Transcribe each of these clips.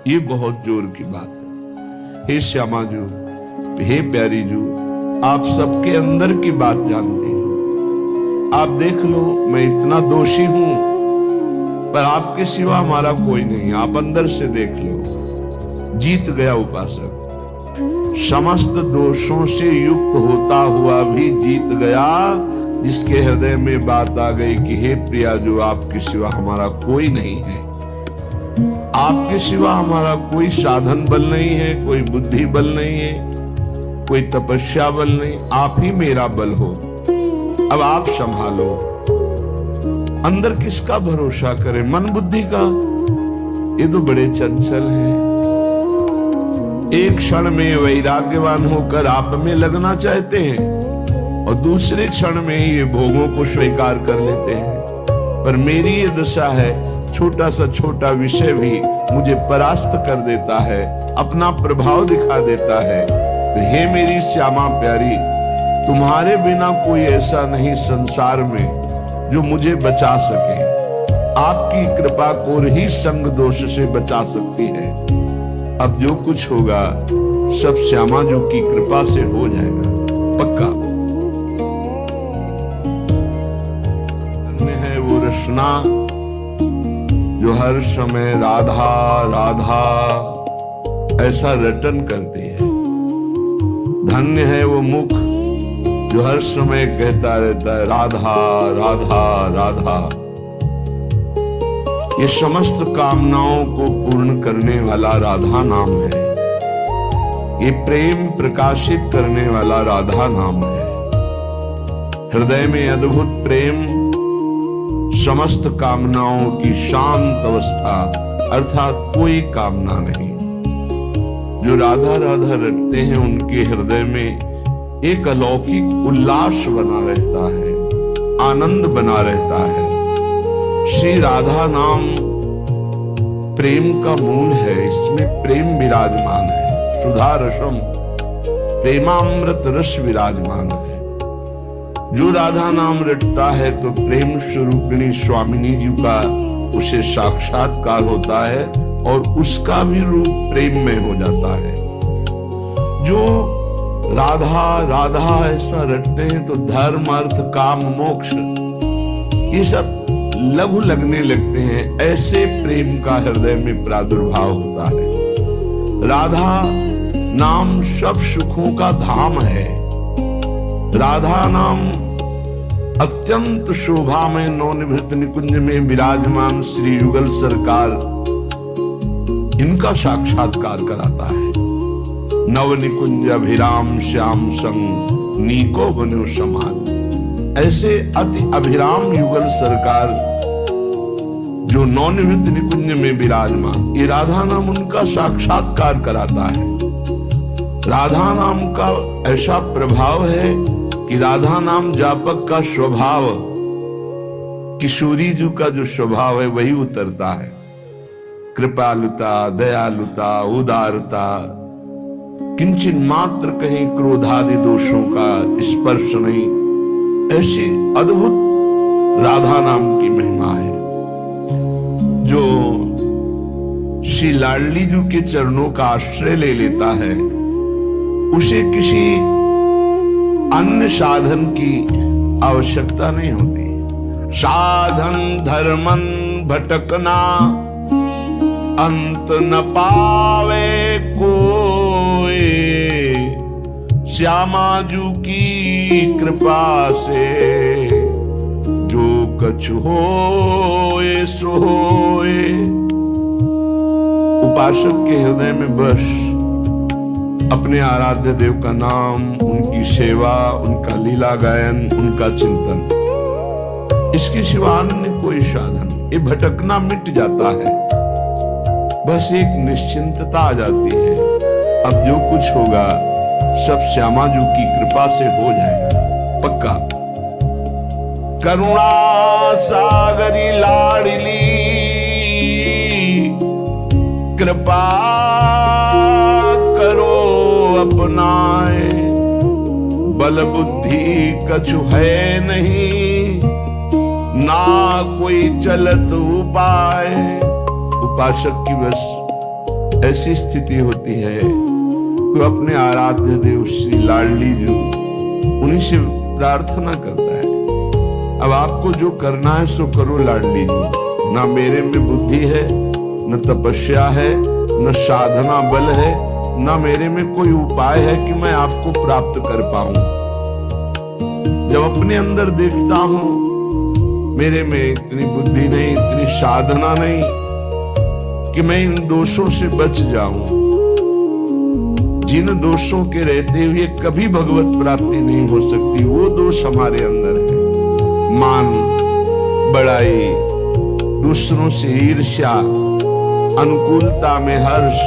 ये बहुत जोर की बात है। हे श्यामा जू, हे प्यारी जू, आप सबके अंदर की बात जानती हो। आप देख लो, मैं इतना दोषी हूं पर आपके सिवा हमारा कोई नहीं। आप अंदर से देख लो। जीत गया उपासक, समस्त दोषों से युक्त होता हुआ भी जीत गया, जिसके हृदय में बात आ गई कि हे प्रिया जो, आपके सिवा हमारा कोई नहीं है। आपके सिवा हमारा कोई साधन बल नहीं है, कोई बुद्धि बल नहीं है, कोई तपस्या बल नहीं, आप ही मेरा बल हो। अब आप संभालो। अंदर किसका भरोसा करें? मन बुद्धि का? ये तो बड़े चंचल हैं। एक क्षण में वैराग्यवान होकर आप में लगना चाहते हैं और दूसरे क्षण में ये भोगों को स्वीकार कर लेते हैं। पर मेरी ये दशा है, छोटा सा छोटा विषय भी मुझे परास्त कर देता है, अपना प्रभाव दिखा देता है। तो हे मेरी श्यामा प्यारी, तुम्हारे बिना कोई ऐसा नहीं संसार में जो मुझे बचा सके। आपकी कृपा को ही संग दोष से बचा सकती है। अब जो कुछ होगा सब श्यामा जी की कृपा से हो जाएगा, पक्का। है वो रचना जो हर समय राधा राधा ऐसा रटन करती है। धन्य है वो मुख जो हर समय कहता रहता है राधा राधा राधा। ये समस्त कामनाओं को पूर्ण करने वाला राधा नाम है। ये प्रेम प्रकाशित करने वाला राधा नाम है। हृदय में अद्भुत प्रेम, समस्त कामनाओं की शांत अवस्था, अर्थात कोई कामना नहीं। जो राधा राधा रटते हैं उनके हृदय में एक अलौकिक उल्लास बना रहता है, आनंद बना रहता है। श्री राधा नाम प्रेम का मूल है, इसमें प्रेम विराजमान है। सुधा रसम प्रेमामृत रस विराजमान है। जो राधा नाम रटता है तो प्रेम स्वरूपिणी स्वामिनी जी का उसे साक्षात्कार होता है और उसका भी रूप प्रेम में हो जाता है। जो राधा राधा ऐसा रटते हैं तो धर्म अर्थ काम मोक्ष ये सब लघु लगने लगते हैं। ऐसे प्रेम का हृदय में प्रादुर्भाव होता है। राधा नाम सब सुखों का धाम है। राधा नाम अत्यंत शोभा में नवनिभृत निकुंज में विराजमान श्री युगल सरकार इनका साक्षात्कार कराता है। नव निकुंज अभिराम श्याम संग नीको बनो समान। ऐसे अति अभिराम युगल सरकार जो नवनिभृत निकुंज में विराजमान, ये राधा नाम उनका साक्षात्कार कराता है। राधा नाम का ऐसा प्रभाव है कि राधा नाम जापक का स्वभाव, किशोरी जी का जो स्वभाव है वही उतरता है। कृपालुता, दयालुता, उदारता, किंचित मात्र कहीं क्रोधादि दोषों का स्पर्श नहीं। ऐसी अद्भुत राधा नाम की महिमा है। जो श्री लाडली जी के चरणों का आश्रय ले लेता है उसे किसी अन्य साधन की आवश्यकता नहीं होती। साधन धर्मन भटकना अंत न पावे कोई, श्यामा जू की कृपा से जो कछु होए सो होए। उपासक के हृदय में बस अपने आराध्य देव का नाम, उनकी सेवा, उनका लीला गायन, उनका चिंतन, इसके सिवा अन्य कोई साधन, ये भटकना मिट जाता है। बस एक निश्चिंतता आ जाती है। अब जो कुछ होगा सब श्यामा जी की कृपा से हो जाएगा, पक्का। करुणा सागरी लाडली कृपा करो अपनाए, बल बुद्धि कछु है नहीं, ना कोई चलत उपाय। उपासक की बस ऐसी स्थिति होती है कि अपने आराध्य देव श्री लाडली जी उन्हीं से प्रार्थना करता है, अब आपको जो करना है सो करो लाडली जी। ना मेरे में बुद्धि है, न तपस्या है, न साधना बल है, न मेरे में कोई उपाय है कि मैं आपको प्राप्त कर पाऊं। जब अपने अंदर देखता हूं मेरे में इतनी बुद्धि नहीं, इतनी साधना नहीं कि मैं इन दोषों से बच जाऊं। जिन दोषों के रहते हुए कभी भगवत प्राप्ति नहीं हो सकती, वो दोष हमारे अंदर है। मान, बड़ाई, दूसरों से ईर्ष्या, अनुकूलता में हर्ष,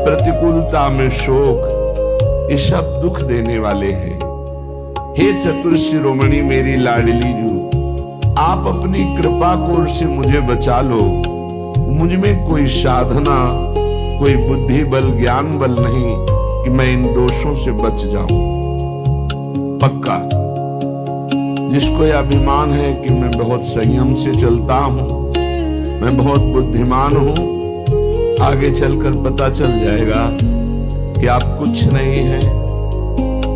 प्रतिकूलता में शोक, ये सब दुख देने वाले हैं। हे चतुर शिरोमणि मेरी लाडली जू, आप अपनी कृपा कोर से मुझे बचा लो। मुझ में कोई साधना, कोई बुद्धि बल, ज्ञान बल नहीं कि मैं इन दोषों से बच जाऊं। पक्का जिसको यह अभिमान है कि मैं बहुत संयम से चलता हूं, मैं बहुत बुद्धिमान हूं, आगे चलकर पता चल जाएगा कि आप कुछ नहीं है,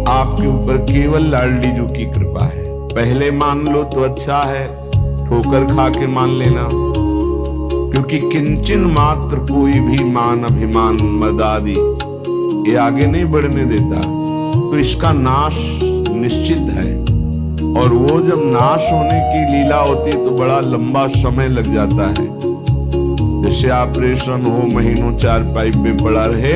आपके ऊपर केवल लाडली जू की कृपा है। पहले मान लो तो अच्छा है, ठोकर खा के मान लेना, क्योंकि किंचन मात्र कोई भी मान अभिमान मद आदि ये आगे नहीं बढ़ने देता, तो इसका नाश निश्चित है। और वो जब नाश होने की लीला होती तो बड़ा लंबा समय लग जाता है। जैसे ऑपरेशन हो, महीनों चारपाई पे पड़ा रहे,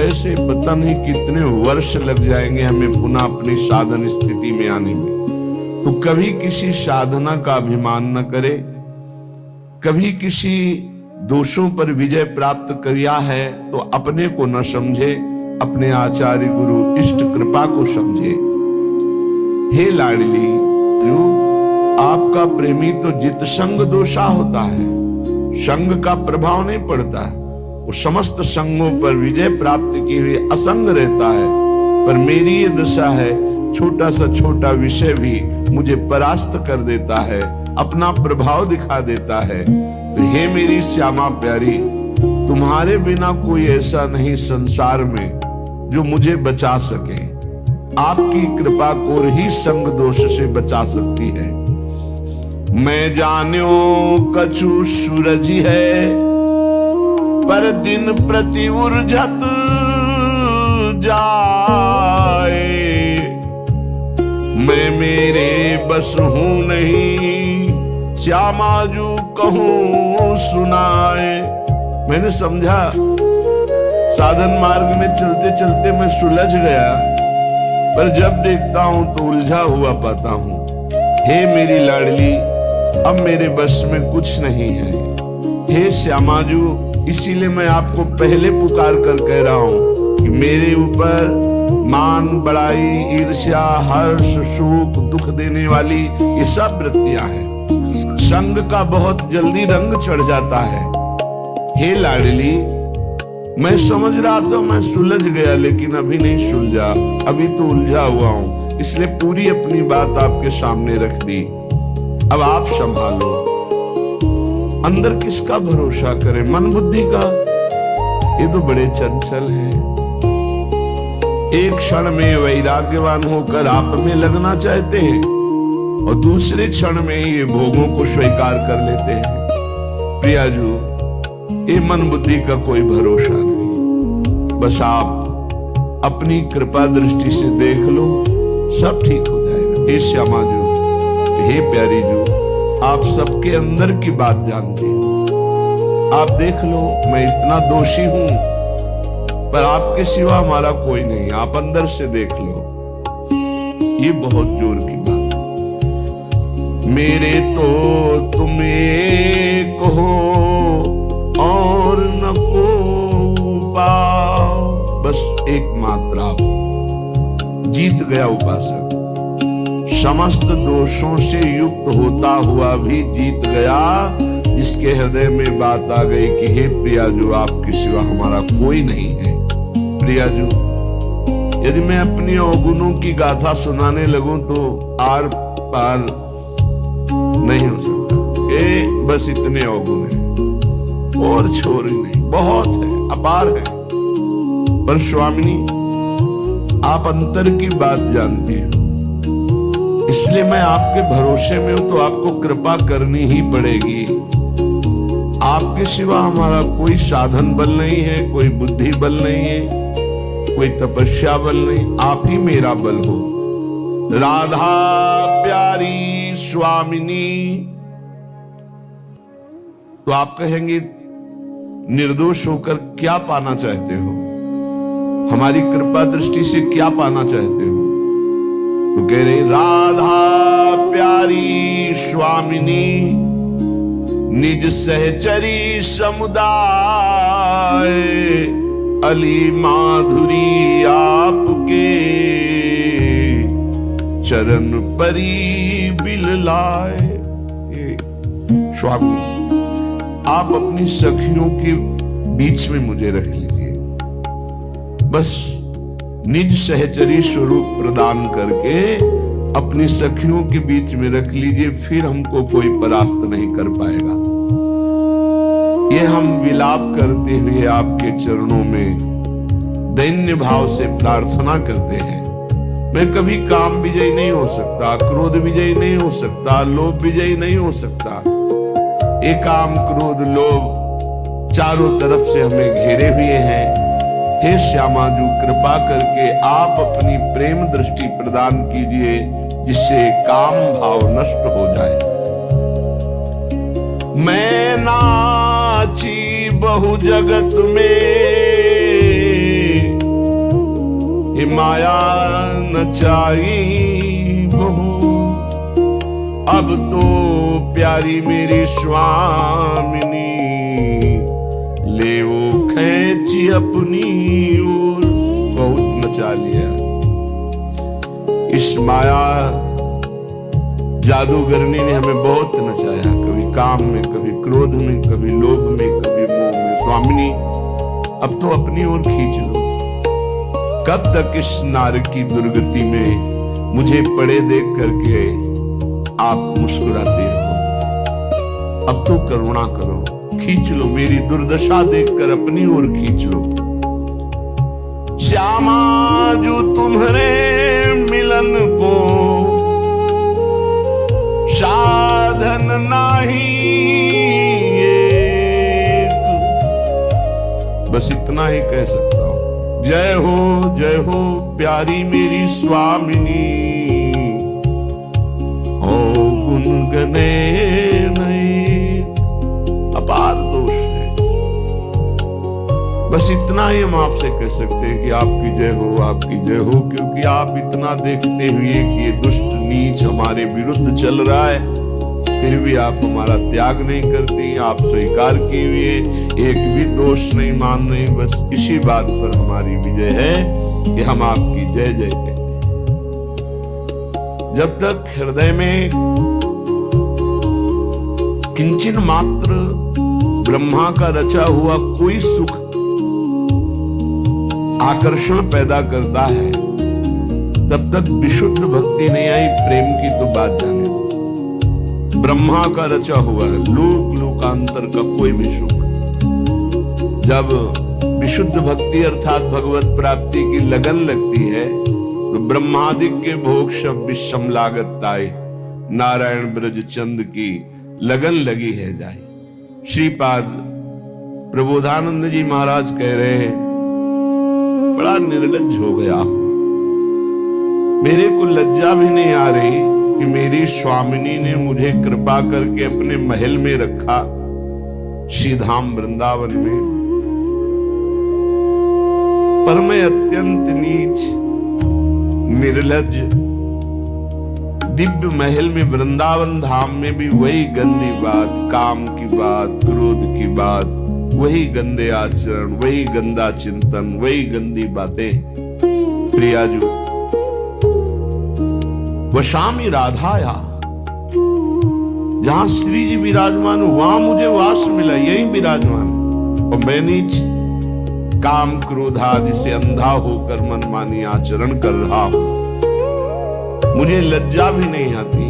ऐसे पता नहीं कितने वर्ष लग जाएंगे हमें पुनः अपनी साधन स्थिति में आने में। तो कभी किसी साधना का अभिमान न करे, कभी किसी दोषों पर विजय प्राप्त किया है तो अपने को न समझे, अपने आचार्य गुरु इष्ट कृपा को समझे। हे लाडली जो आपका प्रेमी तो जित संग दोषा होता है, संग का प्रभाव नहीं पड़ता, वो समस्त संगों पर विजय प्राप्त किए हुए असंग रहता है। पर मेरी ये दशा है, छोटा सा छोटा विषय भी मुझे परास्त कर देता है, अपना प्रभाव दिखा देता है। तो हे मेरी श्यामा प्यारी, तुम्हारे बिना कोई ऐसा नहीं संसार में जो मुझे बचा सके। आपकी कृपा को ही संग दोष से बचा सकती है। मैं जान्यो कछु सूरज है, पर दिन प्रति उर्झत जाए। मैं मेरे बस हूं नहीं, श्यामाजू कहूं सुनाए। मैंने समझा साधन मार्ग में चलते चलते मैं सुलझ गया, पर जब देखता हूं तो उलझा हुआ पाता हूं। हे मेरी लाडली, अब मेरे बस में कुछ नहीं है। हे श्यामाजू, इसीलिए मैं आपको पहले पुकार कर कह रहा हूं कि मेरे ऊपर मान, बड़ाई, ईर्ष्या, हर्ष, शोक, दुख देने वाली ये सब वृत्तियां हैं। संग का बहुत जल्दी रंग चढ़ जाता है। हे लाडली, मैं समझ रहा था मैं सुलझ गया, लेकिन अभी नहीं सुलझा, अभी तो उलझा हुआ हूं। इसलिए पूरी अपनी बात आपके सामने रख दी। अब आप संभालो। अंदर किसका भरोसा करें? मन बुद्धि का? ये तो बड़े चंचल हैं। एक क्षण में वैराग्यवान होकर आप में लगना चाहते हैं और दूसरे क्षण में ये भोगों को स्वीकार कर लेते हैं। प्रियाजू, ये मन बुद्धि का कोई भरोसा नहीं। बस आप अपनी कृपा दृष्टि से देख लो, सब ठीक हो जाएगा। हे श्यामाजू, हे प्यारी जू, आप सबके अंदर की बात जानते हैं। आप देख लो, मैं इतना दोषी हूं, पर आपके सिवा हमारा कोई नहीं। आप अंदर से देख लो, ये बहुत जोर की बात है। मेरे तो तुम एक हो और न को पाओ। बस एक मात्र आप। जीत गया उपासक, समस्त दोषों से युक्त होता हुआ भी जीत गया, जिसके हृदय में बात आ गई कि हे प्रियाजू, आपके सिवा हमारा कोई नहीं है। प्रियाजू, यदि मैं अपनी अवगुणों की गाथा सुनाने लगूं तो आर पार नहीं हो सकता। बस इतने अवगुण हैं और छोड़ ही नहीं, बहुत है। अपार है। पर स्वामिनी, आप अंतर की बात जानती हो, इसलिए मैं आपके भरोसे में हूं, तो आपको कृपा करनी ही पड़ेगी। आपके सिवा हमारा कोई साधन बल नहीं है, कोई बुद्धि बल नहीं है, कोई तपस्या बल नहीं, आप ही मेरा बल हो। राधा प्यारी स्वामिनी। तो आप कहेंगे, निर्दोष होकर क्या पाना चाहते हो, हमारी कृपा दृष्टि से क्या पाना चाहते हो? तो कह रहे, राधा प्यारी स्वामिनी, निज सहचरी समुदाय, अली माधुरी आपके चरण परी बिललाए। स्वामी, आप अपनी सखियों के बीच में मुझे रख लीजिए, बस निज सहचरी स्वरूप प्रदान करके अपनी सखियों के बीच में रख लीजिए, फिर हमको कोई परास्त नहीं कर पाएगा। ये हम विलाप करते हुए आपके चरणों में दैन्य भाव से प्रार्थना करते हैं। मैं कभी काम विजयी नहीं हो सकता, क्रोध विजयी नहीं हो सकता, लोभ विजयी नहीं हो सकता। ये काम, क्रोध, लोभ चारों तरफ से हमें घेरे हुए हैं। हे श्यामाजू, कृपा करके आप अपनी प्रेम दृष्टि प्रदान कीजिए, जिससे काम भाव नष्ट हो जाए। मैं नाची बहु जगत में, ये माया नचाई बहु, अब तो प्यारी मेरी स्वामिनी, ले वो खैची अपनी ओर। बहुत नचा लिया इस माया जादूगरनी ने, हमें बहुत नचाया, कभी काम में, कभी क्रोध में, कभी लोभ में, कभी मोह में। स्वामिनी, अब तो अपनी ओर खींच लो। कब तक इस नार की दुर्गति में मुझे पड़े देख करके आप मुस्कुराते रहो? अब तो करुणा करो, खींच लो, मेरी दुर्दशा देखकर अपनी ओर खींच लो। श्यामा जो तुम्हारे मिलन को साधन नहीं एक, बस इतना ही कह सकता हूं। जय हो प्यारी मेरी स्वामिनी, ओ गुनगने नहीं। अपार दोष है, बस इतना ही हम आपसे कह सकते हैं कि आपकी जय हो, आपकी जय हो, क्योंकि आप इतना देखते हुए कि ये दुष्ट नीच हमारे विरुद्ध चल रहा है, फिर भी आप हमारा त्याग नहीं करती, आप स्वीकार किए हुए एक भी दोष नहीं मान रहे। बस इसी बात पर हमारी विजय है कि हम आपकी जय जय कहते हैं। जब तक हृदय में किंचन मात्र ब्रह्मा का रचा हुआ कोई सुख आकर्षण पैदा करता है, तब तक विशुद्ध भक्ति नहीं आई। प्रेम की तो बात जाने दो। ब्रह्मा का रचा हुआ लोक लोकांतर का कोई भी सुख, जब विशुद्ध भक्ति अर्थात भगवत प्राप्ति की लगन लगती है, तो ब्रह्मादिक के भोग सब विषम लागत ताई, नारायण ब्रज चंद की लगन लगी है जाए। श्रीपाद प्रबोधानंद जी महाराज कह रहे हैं, बड़ा निर्लज्ज हो गया, मेरे को लज्जा भी नहीं आ रही कि मेरी स्वामिनी ने मुझे कृपा करके अपने महल में रखा, श्रीधाम वृंदावन में, पर मैं अत्यंत नीच निर्लज्ज दिव्य महल में, वृंदावन धाम में भी वही गंदी बात, काम की बात, क्रोध की बात, वही गंदे आचरण, वही गंदा चिंतन, वही गंदी बातें। प्रियाजू, वशामी राधाया, जहां श्री जी विराजमान, वहां मुझे वास मिला, यही विराजमान, और मैं नीच काम क्रोध आदि से अंधा होकर मनमानी आचरण कर रहा हूं। मुझे लज्जा भी नहीं आती